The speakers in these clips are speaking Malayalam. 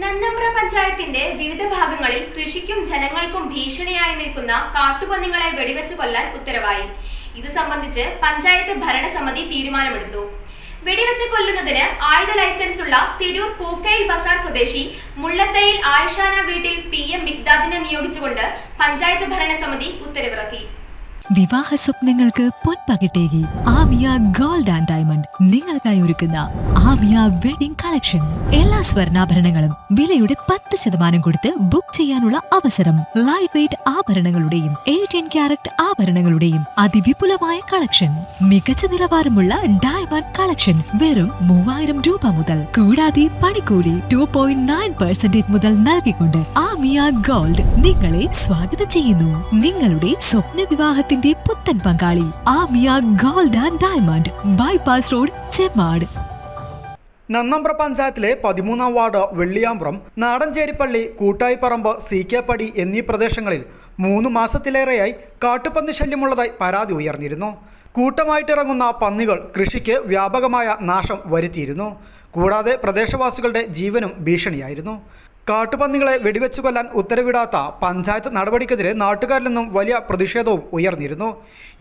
നന്നമ്പ്ര പഞ്ചായത്തിന്റെ വിവിധ ഭാഗങ്ങളിൽ കൃഷിക്കും ജനങ്ങൾക്കും ഭീഷണിയായി നിൽക്കുന്ന കാട്ടുപന്നികളെ വെടിവെച്ച് കൊല്ലാൻ ഉത്തരവായി. ഇത് സംബന്ധിച്ച് പഞ്ചായത്ത് ഭരണസമിതി തീരുമാനമെടുത്തു. വെടിവെച്ച് കൊല്ലുന്നതിന് ആയുധ ലൈസൻസുള്ള തിരൂർ പൂക്കയിൽ ബസാർ സ്വദേശി മുള്ളത്തയിൽ ആയിഷാന വീട്ടിൽ PM മിഗ്ദാദിനെ നിയോഗിച്ചുകൊണ്ട് പഞ്ചായത്ത് ഭരണസമിതി ഉത്തരവിറക്കി. വിവാഹ സ്വപ്നങ്ങൾക്ക് പൊൻപകിട്ടേകി ആമിയ ഗോൾഡ് ആൻഡ് ഡയമണ്ട് നിങ്ങൾക്കായി ഒരുക്കുന്ന ആമിയ വെഡിംഗ് കളക്ഷൻ. എല്ലാ സ്വർണ്ണാഭരണങ്ങളും വിലയുടെ 10% കൊടുത്ത് ബുക്ക് ചെയ്യാനുള്ള അവസരം. ലൈറ്റ് വെയ്റ്റ് ആഭരണങ്ങളുടെയും 18 ക്യാരറ്റ് ആഭരണങ്ങളുടെയും അതിവിപുലമായ കളക്ഷൻ. മികച്ച നിലവാരമുള്ള ഡയമണ്ട് കളക്ഷൻ വെറും 3000 രൂപ മുതൽ. കൂടാതെ പണിക്കൂലി 2.9% മുതൽ നൽകിക്കൊണ്ട് ആമിയ ഗോൾഡ് നിങ്ങളെ സ്വാഗതം ചെയ്യുന്നു. നിങ്ങളുടെ സ്വപ്ന വിവാഹത്തിൽ പുത്തൻ പങ്കാളി Amiya gold and diamond, bypass road, Chemmad. Nannambra പഞ്ചായത്തിലെ 13-ാം വാർഡ് വെള്ളിയാമ്പ്രം, നാടഞ്ചേരിപ്പള്ളി, കൂട്ടായിപ്പറമ്പ്, CK പടി എന്നീ പ്രദേശങ്ങളിൽ 3 മാസത്തിലേറെയായി കാട്ടുപന്നി ശല്യമുള്ളതായി പരാതി ഉയർന്നിരുന്നു. കൂട്ടമായിട്ടിറങ്ങുന്ന പന്നികൾ കൃഷിക്ക് വ്യാപകമായ നാശം വരുത്തിയിരുന്നു. കൂടാതെ പ്രദേശവാസികളുടെ ജീവനും ഭീഷണിയായിരുന്നു. കാട്ടുപന്നികളെ വെടിവെച്ചു കൊല്ലാൻ ഉത്തരവിടാത്ത പഞ്ചായത്ത് നടപടിക്കെതിരെ നാട്ടുകാരിൽ നിന്നും വലിയ പ്രതിഷേധവും ഉയർന്നിരുന്നു.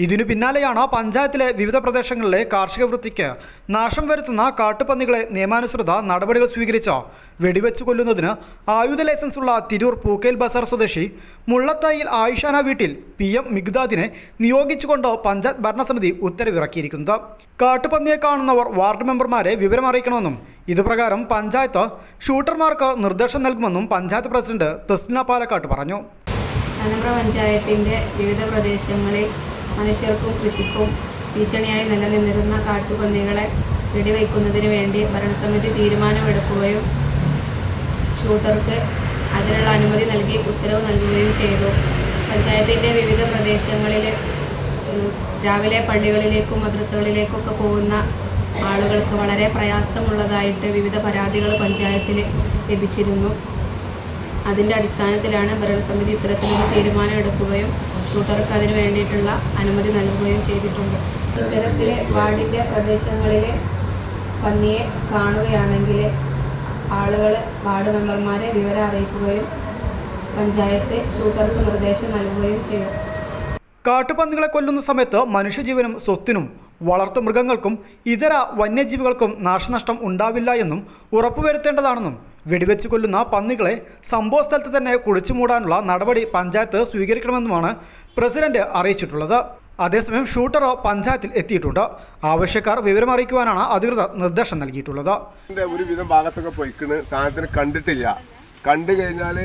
ഇതിനു പിന്നാലെയാണ് പഞ്ചായത്തിലെ വിവിധ പ്രദേശങ്ങളിലെ കാർഷിക വൃത്തിക്ക് നാശം വരുത്തുന്ന കാട്ടുപന്നികളെ നിയമാനുസൃത നടപടികൾ സ്വീകരിച്ച് വെടിവെച്ചു കൊല്ലുന്നതിന് ആയുധ ലൈസൻസുള്ള തിരൂർ പൂക്കയിൽ ബസാർ സ്വദേശി മുള്ളത്തായിൽ ആയിഷാന വീട്ടിൽ PM മിഗ്ദാദിനെ നിയോഗിച്ചുകൊണ്ട് പഞ്ചായത്ത് ഭരണസമിതി ഉത്തരവിറക്കിയിരിക്കുന്നത്. കാട്ടുപന്നിയെ കാണുന്നവർ വാർഡ് മെമ്പർമാരെ വിവരമറിയിക്കണമെന്നും ഇതുപ്രകാരം പഞ്ചായത്ത് ഷൂട്ടർമാർക്ക് നിർദ്ദേശം നൽകുമെന്നും പഞ്ചായത്ത് പ്രസിഡന്റ് തസ്ലിന പാലക്കാട്ട് പറഞ്ഞു. നന്നമ്പ്ര പഞ്ചായത്തിൻ്റെ വിവിധ പ്രദേശങ്ങളിൽ മനുഷ്യർക്കും കൃഷിക്കും ഭീഷണിയായി നിലനിന്നിരുന്ന കാട്ടുപന്നികളെ വെടിവയ്ക്കുന്നതിന് വേണ്ടി ഭരണസമിതി തീരുമാനമെടുക്കുകയും ഷൂട്ടർക്ക് അതിനുള്ള അനുമതി നൽകി ഉത്തരവ് നൽകുകയും ചെയ്തു. പഞ്ചായത്തിൻ്റെ വിവിധ പ്രദേശങ്ങളിൽ രാവിലെ പള്ളികളിലേക്കും മദ്രസകളിലേക്കൊക്കെ പോകുന്ന ആളുകൾക്ക് വളരെ പ്രയാസമുള്ളതായിട്ട് വിവിധ പരാതികൾ പഞ്ചായത്തിൽ ലഭിച്ചിരുന്നു. അതിൻ്റെ അടിസ്ഥാനത്തിലാണ് ഭരണസമിതി ഇത്തരത്തിലൊരു തീരുമാനം എടുക്കുകയും ഷൂട്ടർക്ക് അതിന് വേണ്ടിയിട്ടുള്ള അനുമതി നൽകുകയും ചെയ്തിട്ടുണ്ട്. ഇത്തരത്തിൽ വാർഡിൻ്റെ പ്രദേശങ്ങളിൽ പന്നിയെ കാണുകയാണെങ്കിൽ ആളുകൾ വാർഡ് മെമ്പർമാരെ വിവരം അറിയിക്കുകയും പഞ്ചായത്ത് ഷൂട്ടർക്ക് നിർദ്ദേശം നൽകുകയും ചെയ്യും. കാട്ടുപന്നികളെ കൊല്ലുന്ന സമയത്ത് മനുഷ്യജീവനും സ്വത്തിനും വളർത്തുമൃഗങ്ങൾക്കും ഇതര വന്യജീവികൾക്കും നാശനഷ്ടം ഉണ്ടാവില്ല എന്നും ഉറപ്പുവരുത്തേണ്ടതാണെന്നും വെടിവെച്ച് കൊല്ലുന്ന പന്നികളെ സംഭവസ്ഥലത്ത് തന്നെ കുഴിച്ചുമൂടാനുള്ള നടപടി പഞ്ചായത്ത് സ്വീകരിക്കണമെന്നുമാണ് പ്രസിഡന്റ് അറിയിച്ചിട്ടുള്ളത്. അതേസമയം ഷൂട്ടർ പഞ്ചായത്തിൽ എത്തിയിട്ടുണ്ട്. ആവശ്യക്കാർ വിവരമറിയിക്കുവാനാണ് അധികൃതർ നിർദ്ദേശം നൽകിയിട്ടുള്ളത്. ഒരുവിധം ഭാഗത്തൊക്കെ പോയിക്കണ്, സാധനത്തിന് കണ്ടിട്ടില്ല. കണ്ടു കഴിഞ്ഞാൽ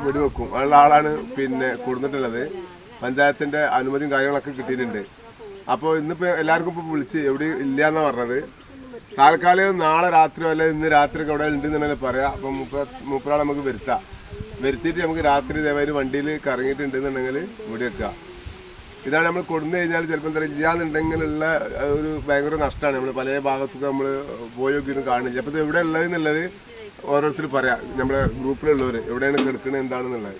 വെടിവെക്കും ഉള്ള ആളാണ് കൊടുത്തിട്ടുള്ളത്. പഞ്ചായത്തിൻ്റെ അനുമതിയും കാര്യങ്ങളൊക്കെ കിട്ടിയിട്ടുണ്ട്. അപ്പോൾ ഇന്നിപ്പോൾ എല്ലാവർക്കും ഇപ്പോൾ വിളിച്ച് എവിടെ ഇല്ല എന്നാണ് പറഞ്ഞത്. താൽക്കാലികം നാളെ രാത്രിയോ അല്ലെങ്കിൽ ഇന്ന് രാത്രിയൊക്കെ ഇവിടെ ഉണ്ടെന്നുണ്ടെങ്കിൽ പറയാം. അപ്പം മൂപ്പരാളെ നമുക്ക് വരുത്തിയിട്ട് നമുക്ക് രാത്രി ഇതേമാതിരി വണ്ടിയിൽ കറങ്ങിയിട്ടുണ്ടെന്നുണ്ടെങ്കിൽ ഇവിടെ വെക്കുക. ഇതാണ് നമ്മൾ കൊടുന്നു കഴിഞ്ഞാൽ ചിലപ്പോൾ എന്താ ഇല്ലാന്നുണ്ടെങ്കിലുള്ള ഒരു ഭയങ്കര നഷ്ടമാണ്. നമ്മൾ പല ഭാഗത്തൊക്കെ നമ്മൾ പോയി നോക്കിയിട്ട് കാണില്ല. അപ്പോൾ ഇത് എവിടെ ഉള്ളതെന്നുള്ളത് ഓരോരുത്തർ പറയാം, നമ്മളെ ഗ്രൂപ്പിലുള്ളവർ എവിടെയാണ് കിടക്കുന്നത് എന്താണെന്നുള്ളത്.